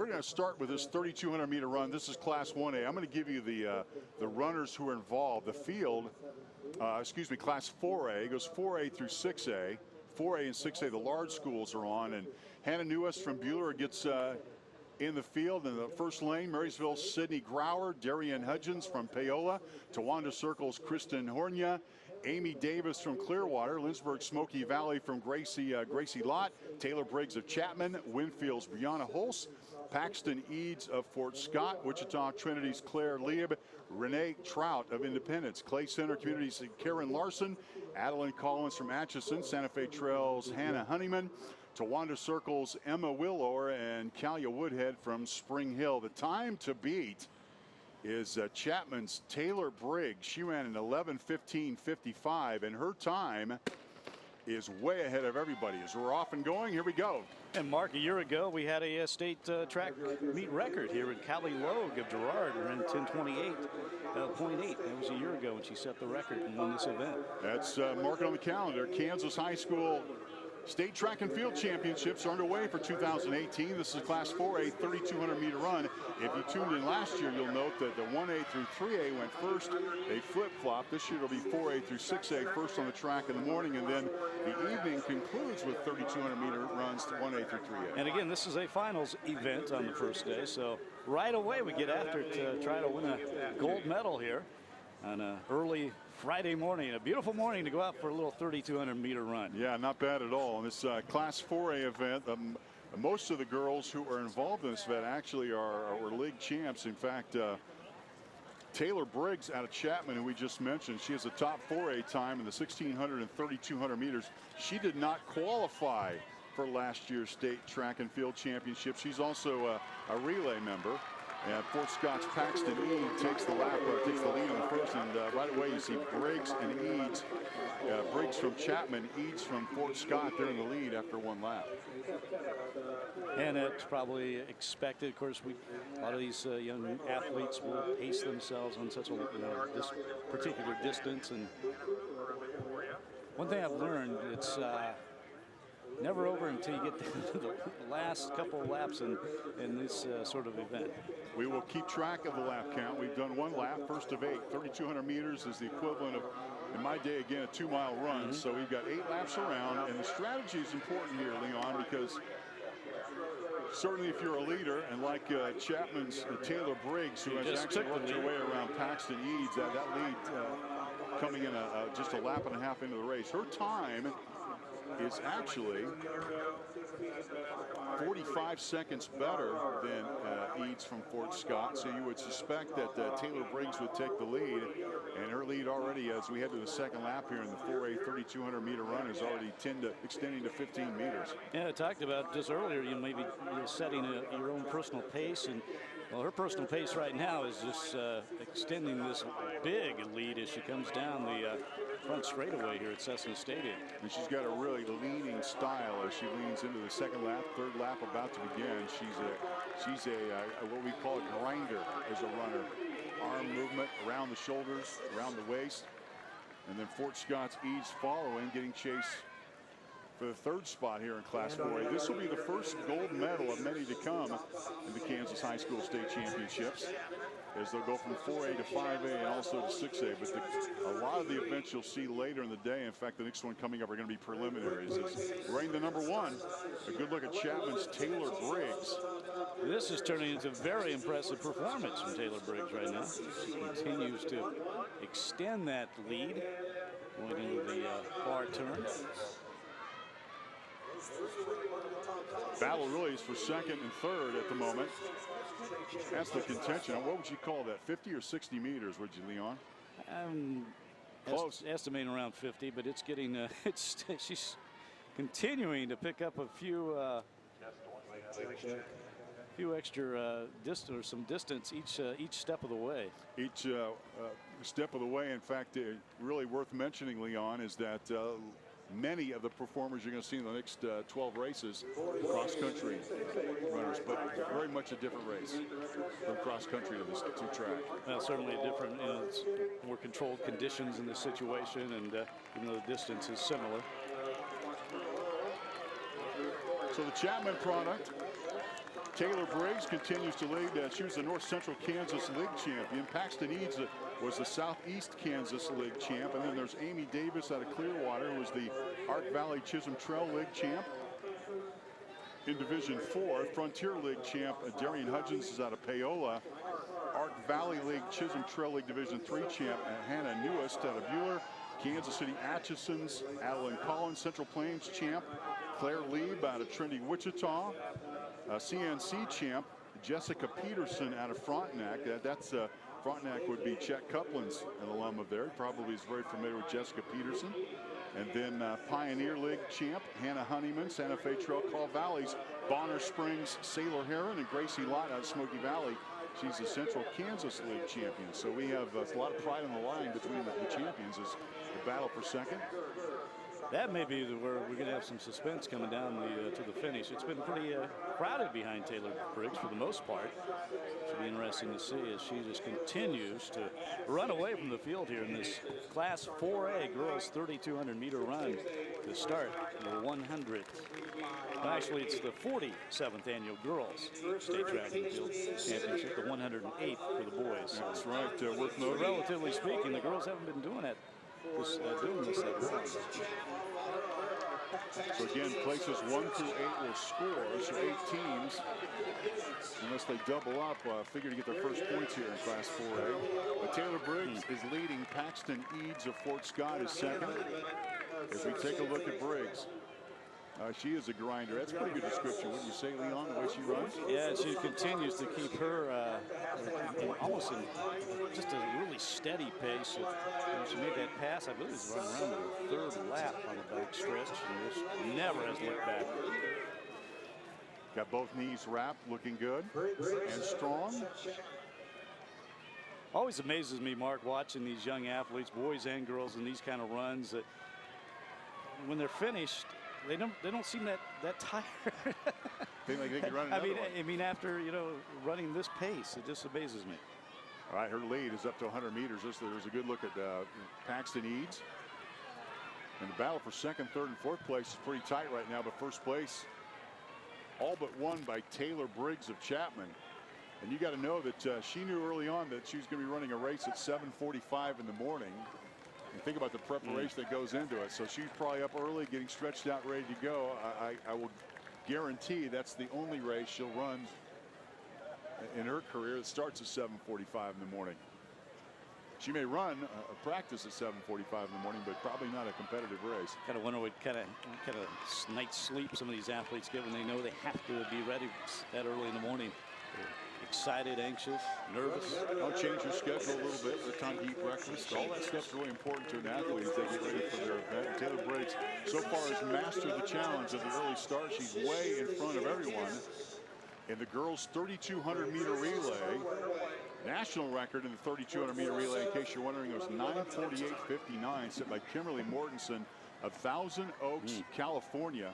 we're going to start with this 3,200 meter run. This is Class 1A. I'm going to give you the runners who are involved. The field, Class 4A. It goes 4A through 6A. 4A and 6A, the large schools are on. And Hannah Newest from Buehler gets in the field. In the first lane, Marysville, Sydney Grauer, Darian Hudgens from Paola, Towanda Circle's Kristen Hornia, Amy Davis from Clearwater, Lynchburg Smoky Valley from Gracie Lott, Taylor Briggs of Chapman, Winfield's Brianna Holst, Paxton Eads of Fort Scott, Wichita Trinity's Claire Lieb, Renee Trout of Independence, Clay Center Community's Karen Larson, Adeline Collins from Atchison, Santa Fe Trails Hannah Honeyman, Towanda Circle's Emma Willor, and Kalia Woodhead from Spring Hill. The time to beat is Chapman's Taylor Briggs. She ran an 11:15:55, and her time is way ahead of everybody. As we're off and going, here we go. And Mark, a year ago, we had a state track meet record here at Callie Logue of Girard, ran 10:28.8. That was a year ago when she set the record and won this event. That's mark it on the calendar. Kansas High School State Track and Field Championships are underway for 2018. This is Class 4A 3,200 meter run. If you tuned in last year, you'll note that the 1A through 3A went first. They flip-flop. This year it'll be 4A through 6A first on the track in the morning, and then the evening concludes with 3,200 meter runs to 1A through 3A. And again, this is a finals event on the first day, so right away we get after it to try to win a gold medal here on an early Friday morning, a beautiful morning to go out for a little 3,200 meter run. Yeah, not bad at all. And this Class 4A event, most of the girls who are involved in this event actually are league champs. In fact, Taylor Briggs out of Chapman, who we just mentioned, she has a top 4A time in the 1,600 and 3,200 meters. She did not qualify for last year's state track and field championship. She's also a relay member. And Fort Scott's Paxton Eads takes the lead on the first, and right away you see Briggs and Eads. Briggs from Chapman, Eads from Fort Scott. They're in the lead after one lap. And it's probably expected. Of course, a lot of these young athletes will pace themselves on such a this particular distance. And one thing I've learned, it's never over until you get to the last couple of laps in this sort of event. We will keep track of the lap count. We've done one lap, first of 8. 3,200 meters is the equivalent of, in my day, again, a 2-mile run. So we've got 8 laps around, and the strategy is important here, Leon, because certainly if you're a leader, and like Chapman's Taylor Briggs, who has actually worked her way around Paxton Eads, that lead coming in just a lap and a half into the race. Her time is actually 45 seconds better than Eads from Fort Scott. So you would suspect that Taylor Briggs would take the lead, and her lead already, as we head to the second lap here in the 4A 3,200 meter run, is already extending to 15 meters. Yeah, I talked about just earlier, maybe setting your own personal pace, and well, her personal pace right now is just extending this big lead as she comes down the front straightaway here at Cessna Stadium. And she's got a really leaning style as she leans into the second lap, third lap about to begin. She's a what we call a grinder as a runner. Arm movement around the shoulders, around the waist. And then Fort Scott's Eads following, getting chased for the third spot here in Class 4A. This will be the first gold medal of many to come in the Kansas High School State Championships, as they'll go from 4A to 5A and also to 6A. But a lot of the events you'll see later in the day, in fact, the next one coming up are going to be preliminaries. Running the number 1, a good look at Chapman's Taylor Briggs. This is turning into a very impressive performance from Taylor Briggs right now. She continues to extend that lead going into the far turn. Battle really is for second and third at the moment. That's the contention. What would you call that, 50 or 60 meters, would you, Leon? Close. Estimating around 50, but it's getting, she's continuing to pick up a few extra distance, or some distance each step of the way. Each step of the way. In fact, really worth mentioning, Leon, is that many of the performers you're going to see in the next 12 races, cross-country runners, but very much a different race from cross-country to this two-track. Well, certainly a different, it's more controlled conditions in this situation, and even though the distance is similar. So the Chapman product Taylor Briggs continues to lead. She was the North Central Kansas League champion. Paxton Eads was the Southeast Kansas League champ. And then there's Amy Davis out of Clearwater, who was the Ark Valley Chisholm Trail League champ. In Division 4, Frontier League champ Darian Hudgens is out of Paola. Ark Valley League Chisholm Trail League Division 3 champ Hannah Newest out of Bueller. Kansas City Atchison's Adeline Collins, Central Plains champ Claire Lieb out of Trinity, Wichita. CNC champ Jessica Peterson out of Frontenac. Frontenac would be Chet Coupland's an alum of there. Probably is very familiar with Jessica Peterson. And then Pioneer League champ Hannah Honeyman, Santa Fe Trail Call Valley's Bonner Springs Sailor Heron, and Gracie Lott out of Smoky Valley. She's the Central Kansas League champion. So we have a lot of pride on the line between the champions as the battle for second. That may be where we're going to have some suspense coming down to the finish. It's been pretty crowded behind Taylor Briggs for the most part. Should be interesting to see as she just continues to run away from the field here in this Class 4A girls 3,200 meter run to start the 100th. Actually, it's the 47th annual girls state track and field championship, the 108th for the boys. That's right. Worth noting. Relatively speaking, the girls haven't been doing it. Doing this at once. So again, places 1 through 8 will score. So 8 teams, unless they double up, figure to get their first points here in Class 4A. But Taylor Briggs is leading. Paxton Eads of Fort Scott is second. As we take a look at Briggs, she is a grinder. That's a pretty good description. Wouldn't you say, Leon, the way she runs? Yeah, she continues to keep her almost in just a really steady pace. She made that pass, I believe, it was running around the third lap on the back stretch, and just never has looked back. Got both knees wrapped, looking good and strong. Always amazes me, Mark, watching these young athletes, boys and girls, in these kind of runs, that when they're finished, they don't seem that tired. They can run another one. I mean, after running this pace, it just amazes me. All right, her lead is up to 100 meters. There's a good look at Paxton Eads. And the battle for second, third, and fourth place is pretty tight right now. But first place, all but won by Taylor Briggs of Chapman. And you got to know that she knew early on that she was going to be running a race at 7:45 in the morning. And think about the preparation that goes into it. So she's probably up early, getting stretched out, ready to go. I will guarantee that's the only race she'll run in her career that starts at 7:45 in the morning. She may run a practice at 7:45 in the morning, but probably not a competitive race. Kind of wonder what kind of night's sleep some of these athletes get when they know they have to be ready that early in the morning. They're excited, anxious, nervous. I'll change your schedule a little bit. The time to eat breakfast. All that stuff's really important to an athlete as they get ready for their event. Taylor Briggs so far has mastered the challenge of the early start. She's way in front of everyone in the girls 3,200 meter relay. National record in the 3,200 meter relay, in case you're wondering, it was 9:48.59, set by Kimberly Mortensen of Thousand Oaks, California.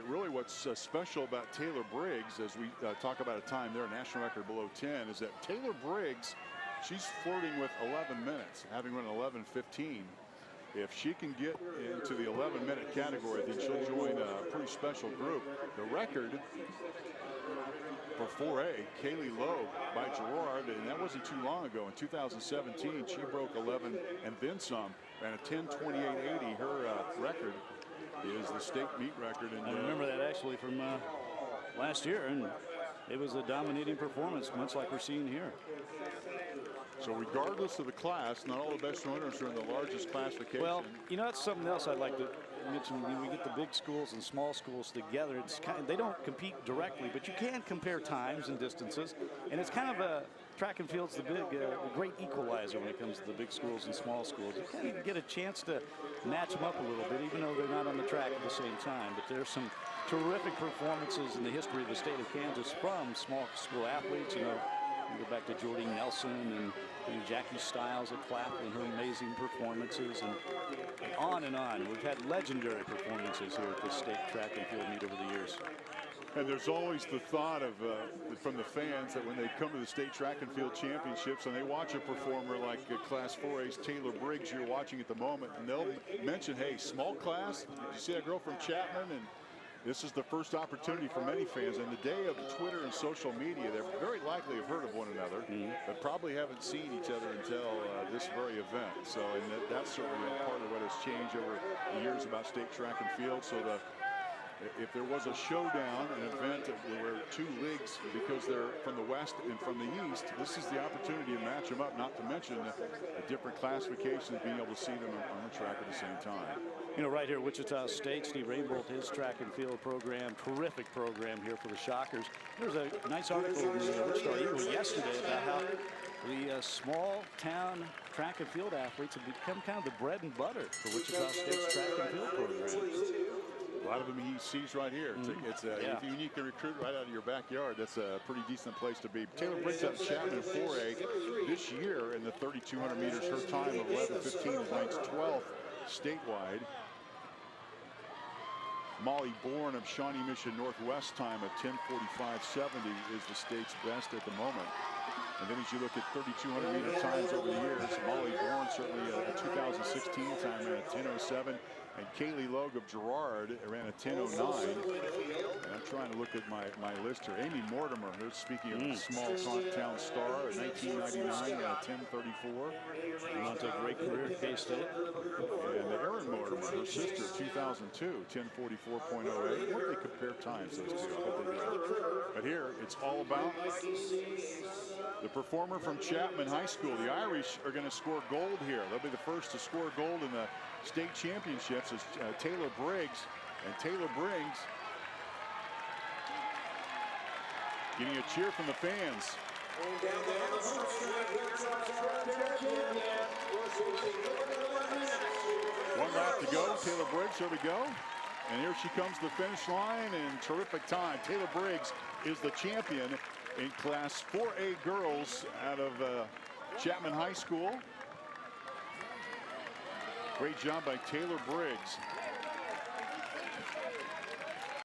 Really what's special about Taylor Briggs, as we talk about a time there, a national record below 10, is that Taylor Briggs, she's flirting with 11 minutes, having run 11:15. If she can get into the 11-minute category, then she'll join a pretty special group. The record for 4A, Kaylee Loeb by Gerard, and that wasn't too long ago. In 2017, she broke 11 and then some, ran a 10:28.80. Her record is the state meet record. And I remember that actually from last year, and it was a dominating performance, much like we're seeing here. So regardless of the class, not all the best runners are in the largest classification. Well, that's something else I'd like to mention. When we get the big schools and small schools together, it's they don't compete directly, but you can compare times and distances, and it's kind of a track and field's the great equalizer when it comes to the big schools and small schools. You kind of get a chance to match them up a little bit, even though they're not on the track at the same time. But there's some terrific performances in the history of the state of Kansas from small school athletes. You go back to Jordy Nelson and Jackie Stiles at Claflin, her amazing performances, and on and on. We've had legendary performances here at the state track and field meet over the years. And there's always the thought of from the fans that when they come to the state track and field championships and they watch a performer like Class 4A's Taylor Briggs you're watching at the moment, and they'll mention, hey, small class, did you see that girl from Chapman? And This is the first opportunity for many fans. In the day of Twitter and social media, they very likely have heard of one another, but probably haven't seen each other until this very event. So, and that's certainly part of what has changed over the years about state track and field. So if there was a showdown, an event where two leagues, because they're from the West and from the East, this is the opportunity to match them up, not to mention the different classifications, being able to see them on the track at the same time. You know, right here, Wichita State, Steve Rainbolt, his track and field program, terrific program here for the Shockers. There's a nice article in the Wichita Eagle yesterday about how the small town track and field athletes have become kind of the bread and butter for Wichita State's track and field program. A lot of them he sees right here. It's if you can recruit right out of your backyard, that's a pretty decent place to be. Taylor Briggs out of Chapman in 4A this year in the 3,200 meters. Her time of 11:15 is ranked 12th statewide. Molly Bourne of Shawnee Mission Northwest time of 10:45.70 is the state's best at the moment. And then as you look at 3,200 meter times over the years, Molly Bourne certainly a 2016 time ran a 10:07. And Kaylee Logue of Girard ran a 10:09. And I'm trying to look at my list here. Amy Mortimer, speaking of a small town star, in 1999 ran a 10:34. Went on to a great career at K-State. And Erin Mortimer, her sister, 2002, 10:44.08. What do they compare times, those two? But here, it's all about the performer from Chapman High School. The Irish are going to score gold here. They'll be the first to score gold in the state championships is Taylor Briggs. And Taylor Briggs getting a cheer from the fans. One lap to go. Taylor Briggs, here we go. And here she comes to the finish line, and terrific time. Taylor Briggs is the champion in Class 4A girls out of Chapman High School. Great job by Taylor Briggs.